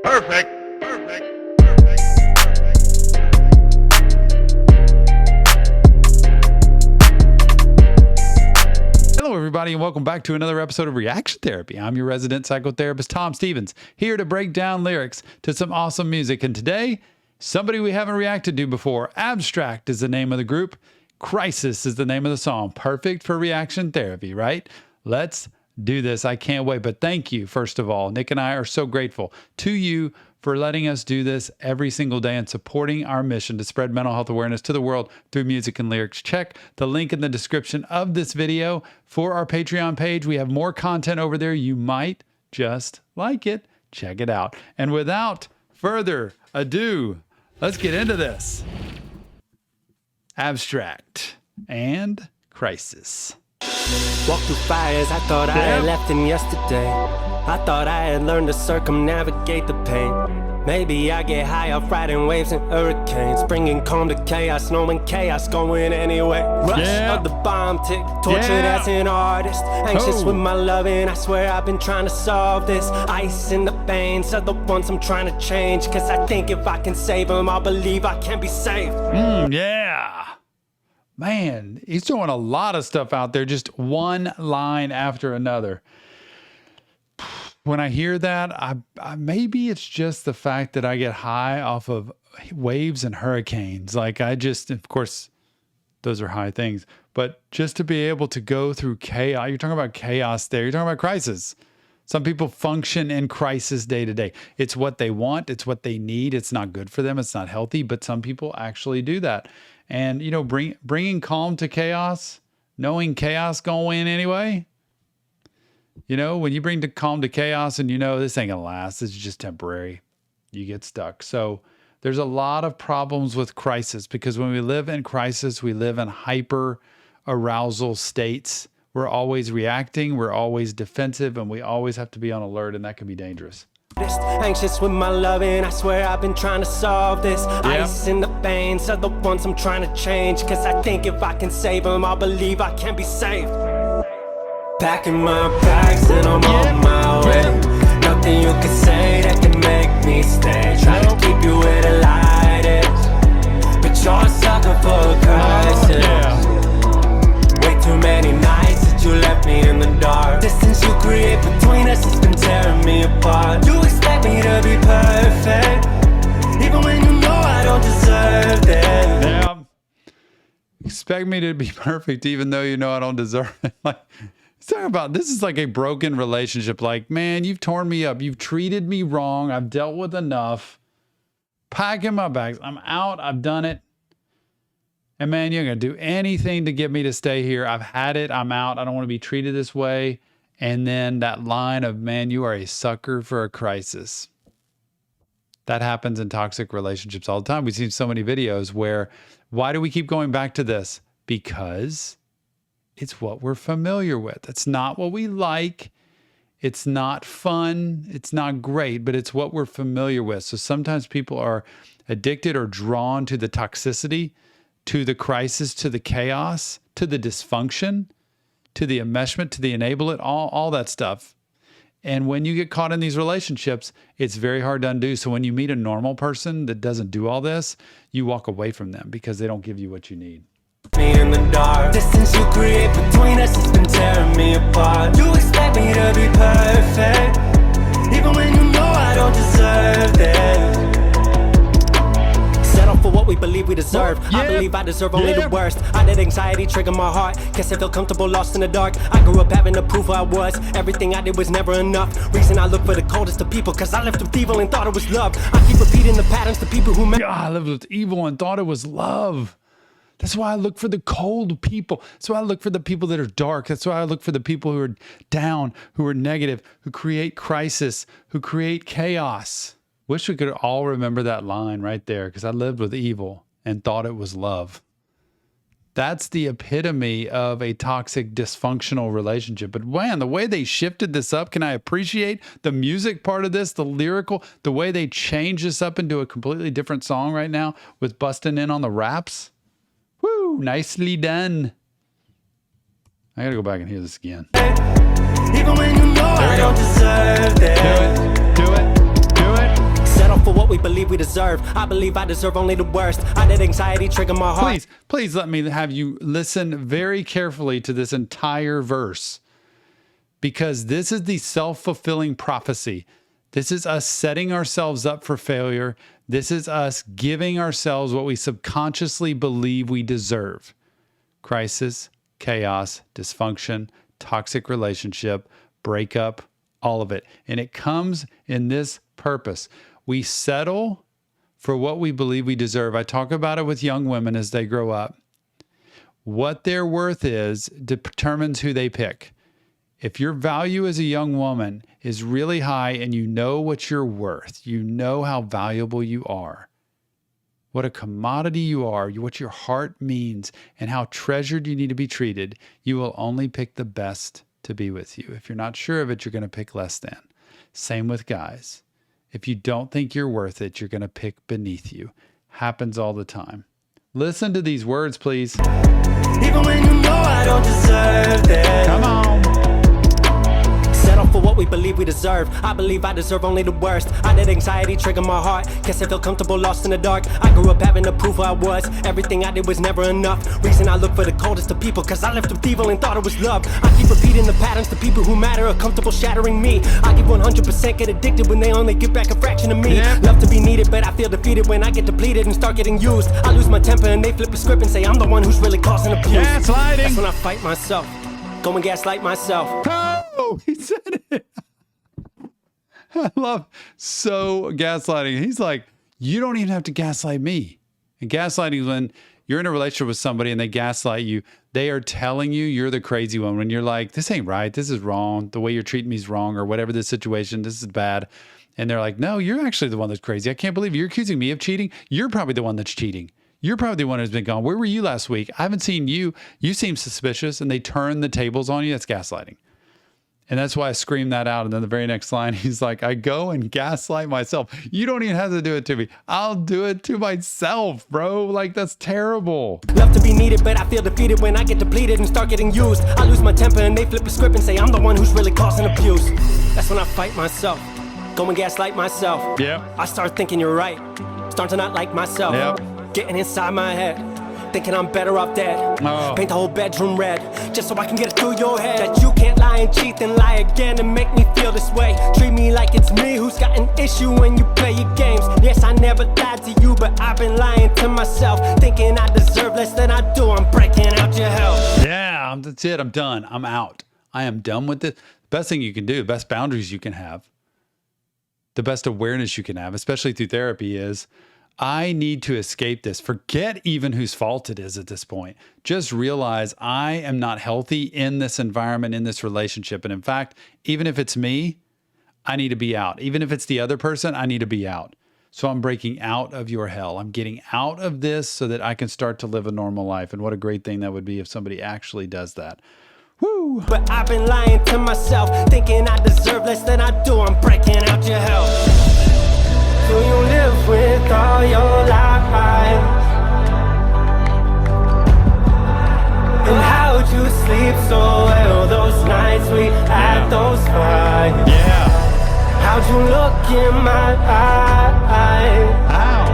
Perfect. Hello, everybody, and welcome back to another episode of Reaction Therapy. I'm your resident psychotherapist, Tom Stevens, here to break down lyrics to some awesome music. And today, somebody we haven't reacted to before. Abstract is the name of the group. Crisis is the name of the song. Perfect for reaction therapy, right? Let's do this. I can't wait. But thank you, first of all. Nick and I are so grateful to you for letting us do this every single day and supporting our mission to spread mental health awareness to the world through music and lyrics. Check the link in the description of this video for our Patreon page. We have more content over there. You might just like it. Check it out. And without further ado, let's get into this. Abstract and Crisis. Walk through fires I thought I had left in yesterday. I thought I had learned to circumnavigate the pain. Maybe I get high off riding waves and hurricanes, bringing calm to chaos, knowing chaos going anyway. Rush of the bomb tick, tortured as an artist, anxious with my loving. I swear I've been trying to solve this. Ice in the veins are the ones I'm trying to change, cause I think if I can save them, I'll believe I can be saved. Yeah. Man, he's throwing a lot of stuff out there, just one line after another. When I hear that, I maybe it's just the fact that I get high off of waves and hurricanes. Like of course, those are high things, but just to be able to go through chaos, you're talking about chaos there, you're talking about crisis. Some people function in crisis day to day. It's what they want. It's what they need. It's not good for them. It's not healthy, but some people actually do that. And, you know, bringing calm to chaos, knowing chaos gonna win anyway. You know, when you bring calm to chaos and you know this ain't gonna last, it's just temporary, you get stuck. So there's a lot of problems with crisis because when we live in crisis, we live in hyper arousal states. We're always reacting, we're always defensive, and we always have to be on alert, and that can be dangerous. Anxious with my loving, I swear I've been trying to solve this. Ice in the veins are the ones I'm trying to change, cause I think if I can save them, I'll believe I can be saved. Packing my bags and I'm on my way. Nothing you can say that can make me stay. Try to keep you where the light is, but you're a sucker for a crisis. Way too many nights that you left me in the dark. Distance you create between us has been tearing me apart. You expect me to be perfect, even when you know I don't deserve it. Yeah. Expect me to be perfect even though you know I don't deserve it. Like, talking about this is like a broken relationship. Like, man, you've torn me up. You've treated me wrong. I've dealt with enough. Packing my bags. I'm out. I've done it. And man, you're going to do anything to get me to stay here. I've had it. I'm out. I don't want to be treated this way. And then that line of, man, you are a sucker for a crisis. That happens in toxic relationships all the time. We've seen so many videos where, why do we keep going back to this? Because it's what we're familiar with. It's not what we like. It's not fun. It's not great, but it's what we're familiar with. So sometimes people are addicted or drawn to the toxicity, to the crisis, to the chaos, to the dysfunction, to the enmeshment, to the enable it, all that stuff. And when you get caught in these relationships, it's very hard to undo. So when you meet a normal person that doesn't do all this, you walk away from them because they don't give you what you need. Me in the dark. Distance you create between us has been tearing me apart. You expect me to be perfect, even when you know I don't deserve it. Settle for what we believe we deserve. I believe I deserve only the worst. I let anxiety trigger my heart. Guess I feel comfortable lost in the dark. I grew up having to prove who I was. Everything I did was never enough. Reason I look for the coldest of people, cause I lived with evil and thought it was love. I keep repeating the patterns to people who God, I lived with evil and thought it was love. That's why I look for the cold people. That's why I look for the people that are dark. That's why I look for the people who are down, who are negative, who create crisis, who create chaos. Wish we could all remember that line right there, because I lived with evil and thought it was love. That's the epitome of a toxic, dysfunctional relationship. But man, the way they shifted this up, can I appreciate the music part of this, the lyrical, the way they changed this up into a completely different song right now with busting in on the raps? Woo, nicely done. I gotta go back and hear this again. Even when you know I don't deserve it. Do it. believe we deserve. I believe I deserve only the worst. I let anxiety trigger my heart. Please let me have you listen very carefully to this entire verse, because this is the self-fulfilling prophecy. This is us setting ourselves up for failure. This is us giving ourselves what we subconsciously believe we deserve. Crisis, chaos, dysfunction, toxic relationship, breakup, all of it. And it comes in this purpose. We settle for what we believe we deserve. I talk about it with young women as they grow up. What their worth is determines who they pick. If your value as a young woman is really high and you know what you're worth, you know how valuable you are, what a commodity you are, what your heart means, and how treasured you need to be treated, you will only pick the best to be with you. If you're not sure of it, you're going to pick less than. Same with guys. If you don't think you're worth it, you're going to pick beneath you. Happens all the time. Listen to these words, please. Even when you know I don't deserve it. Come on. Settle for what we believe we deserve. I believe I deserve only the worst. I let anxiety trigger my heart. Guess I feel comfortable lost in the dark. I grew up having to prove who I was. Everything I did was never enough. Reason I look for the coldest of people, cause I left with evil and thought it was love. I keep repeating the patterns. The people who matter are comfortable shattering me. I give 100%, get addicted when they only give back a fraction of me. Yeah. Love to be needed, but I feel defeated when I get depleted and start getting used. I lose my temper and they flip the script and say I'm the one who's really causing abuse. Gaslighting. That's when I fight myself. Go and gaslight myself. Oh, he said it. I love gaslighting. He's like, you don't even have to gaslight me. And gaslighting is when you're in a relationship with somebody and they gaslight you. They are telling you you're the crazy one when you're like, this ain't right. This is wrong. The way you're treating me is wrong, or whatever the situation, this is bad. And they're like, no, you're actually the one that's crazy. I can't believe you're accusing me of cheating. You're probably the one that's cheating. You're probably the one who's been gone. Where were you last week? I haven't seen you. You seem suspicious. And they turn the tables on you. That's gaslighting. And that's why I scream that out. And then the very next line, he's like, I go and gaslight myself. You don't even have to do it to me. I'll do it to myself, bro. Like, that's terrible. Love to be needed, but I feel defeated when I get depleted and start getting used. I lose my temper and they flip the script and say I'm the one who's really causing abuse. That's when I fight myself. Go and gaslight myself. Yep. I start thinking you're right. Start to not like myself. Yep. Getting inside my head. Thinking I'm better off dead. Oh. Paint the whole bedroom red, just so I can get it through your head. That you can't lie and cheat and lie again and make me feel this way. Treat me like it's me who's got an issue when you play your games. Yes, I never lied to you, but I've been lying to myself. Thinking I deserve less than I do. I'm breaking out your hell. Yeah, that's it. I'm done. I'm out. I am done with it. Best thing you can do, best boundaries you can have, the best awareness you can have, especially through therapy, is I need to escape this. Forget even whose fault it is at this point. Just realize I am not healthy in this environment, in this relationship. And in fact, even if it's me, I need to be out. Even if it's the other person, I need to be out. So I'm breaking out of your hell. I'm getting out of this so that I can start to live a normal life. And what a great thing that would be if somebody actually does that. Woo! But I've been lying to myself, thinking I deserve less than I do. I'm breaking out your hell. Do you live with all your life? And how'd you sleep so well those nights we had those fights? Yeah. How'd you look in my eyes? Ow.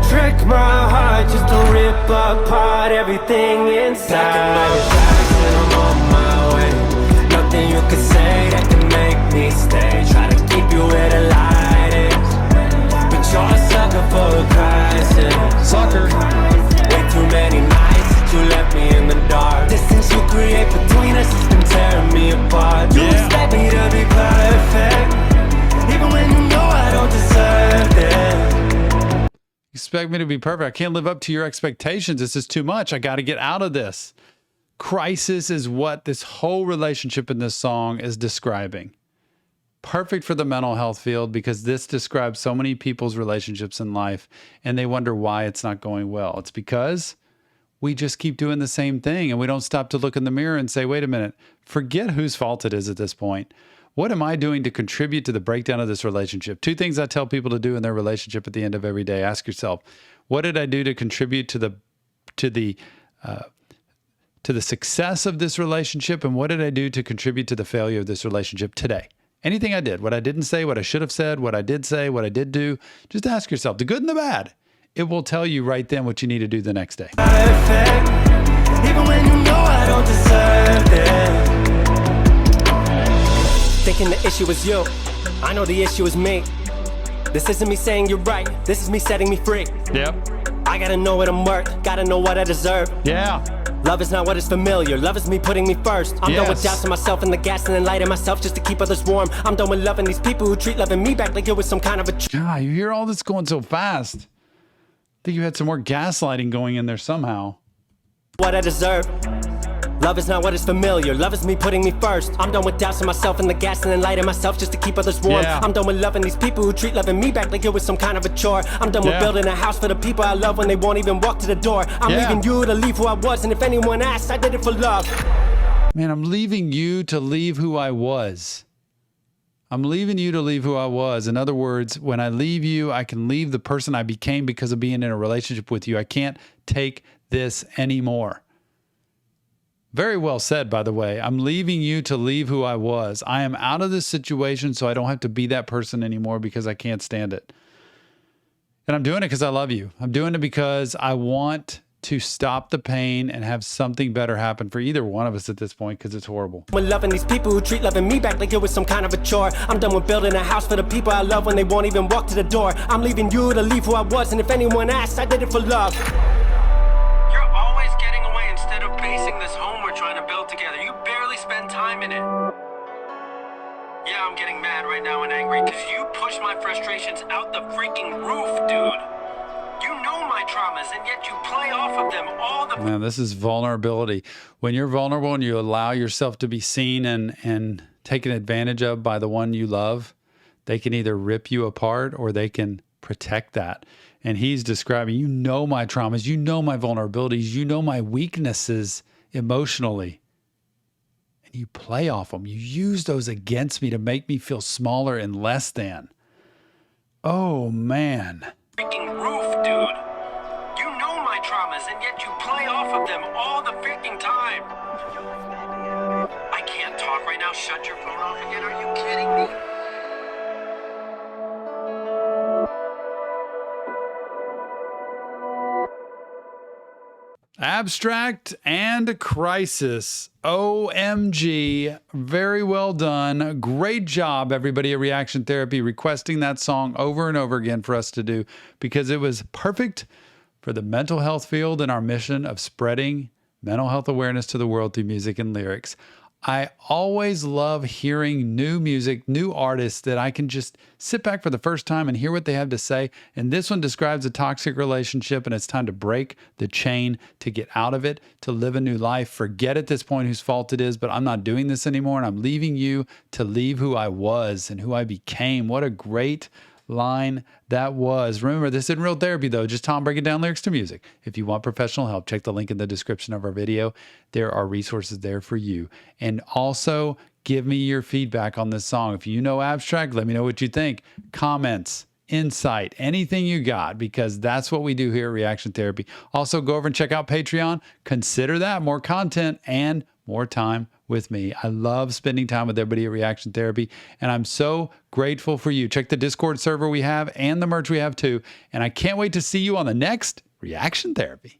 Trick my heart just to rip apart everything inside. And I'm on my way. Nothing you can say that can make me stay. Try to keep you where the light is, but you're a sucker for a crisis. Sucker. Way too many nights that you left me in the dark. Distance you create between us has been tearing me apart. You expect me to be perfect, even when you know I don't deserve it. Expect me to be perfect. I can't live up to your expectations. This is too much. I got to get out of this. Crisis is what this whole relationship in this song is describing. Perfect for the mental health field, because this describes so many people's relationships in life and they wonder why it's not going well. It's because we just keep doing the same thing and we don't stop to look in the mirror and say, wait a minute, forget whose fault it is at this point. What am I doing to contribute to the breakdown of this relationship? Two things I tell people to do in their relationship at the end of every day. Ask yourself, what did I do to contribute to the success of this relationship, and what did I do to contribute to the failure of this relationship today? Anything I did, what I didn't say, what I should have said, what I did say, what I did do, just ask yourself, the good and the bad. It will tell you right then what you need to do the next day. Perfect, even when you know I don't deserve it. Thinking the issue is you, I know the issue is me. This isn't me saying you're right, this is me setting me free. Yep. I gotta know what I'm worth, gotta know what I deserve. Yeah. Love is not what is familiar, love is me putting me first. I'm done with doubts in myself and the gas and then lighting myself just to keep others warm. I'm done with loving these people who treat loving me back like it was some kind of a God, you hear all this going so fast. I think you had some more gaslighting going in there somehow. What I deserve. Love is not what is familiar, love is me putting me first. I'm done with doubts in myself and the gas and then lighting myself just to keep others warm. I'm done with loving these people who treat loving me back like it was some kind of a chore. I'm done with building a house for the people I love when they won't even walk to the door. I'm leaving you to leave who I was, and if anyone asks, I did it for love. Man, I'm leaving you to leave who I was. I'm leaving you to leave who I was. In other words, when I leave you, I can leave the person I became because of being in a relationship with you. I can't take this anymore. Very well said, by the way. I'm leaving you to leave who I was. I am out of this situation so I don't have to be that person anymore because I can't stand it. And I'm doing it because I love you. I'm doing it because I want to stop the pain and have something better happen for either one of us at this point because it's horrible. We're loving these people who treat loving me back like it was some kind of a chore. I'm done with building a house for the people I love when they won't even walk to the door. I'm leaving you to leave who I was, and if anyone asks, I did it for love. You're always getting away instead of basing this home we're trying to build together. You barely spend time in it. Yeah, I'm getting mad right now and angry because you push my frustrations out the freaking roof, dude. You know my traumas, and yet you play off of them all the... Man, this is vulnerability. When you're vulnerable and you allow yourself to be seen and taken advantage of by the one you love, they can either rip you apart or they can protect that. And he's describing, you know my traumas, you know my vulnerabilities, you know my weaknesses emotionally. And you play off them. You use those against me to make me feel smaller and less than. Oh, man. Freaking roof, dude. You know my traumas, and yet you play off of them all the freaking time. I can't talk right now. Shut your phone off again. Are you kidding me? Abstract and Crisis. OMG. Very well done. Great job, everybody at Reaction Therapy, requesting that song over and over again for us to do because it was perfect for the mental health field and our mission of spreading mental health awareness to the world through music and lyrics. I always love hearing new music, new artists that I can just sit back for the first time and hear what they have to say. And this one describes a toxic relationship, and it's time to break the chain, to get out of it, to live a new life. Forget at this point whose fault it is, but I'm not doing this anymore, and I'm leaving you to leave who I was and who I became. What a great line that was. Remember, this isn't real therapy, though. Just Tom breaking down lyrics to music. If you want professional help, check the link in the description of our video. There are resources there for you. And also, give me your feedback on this song. If you know Abstract, let me know what you think. Comments, insight, anything you got, because that's what we do here at Reaction Therapy. Also, go over and check out Patreon. Consider that more content and more time with me. I love spending time with everybody at Reaction Therapy, and I'm so grateful for you. Check the Discord server we have and the merch we have too, and I can't wait to see you on the next Reaction Therapy.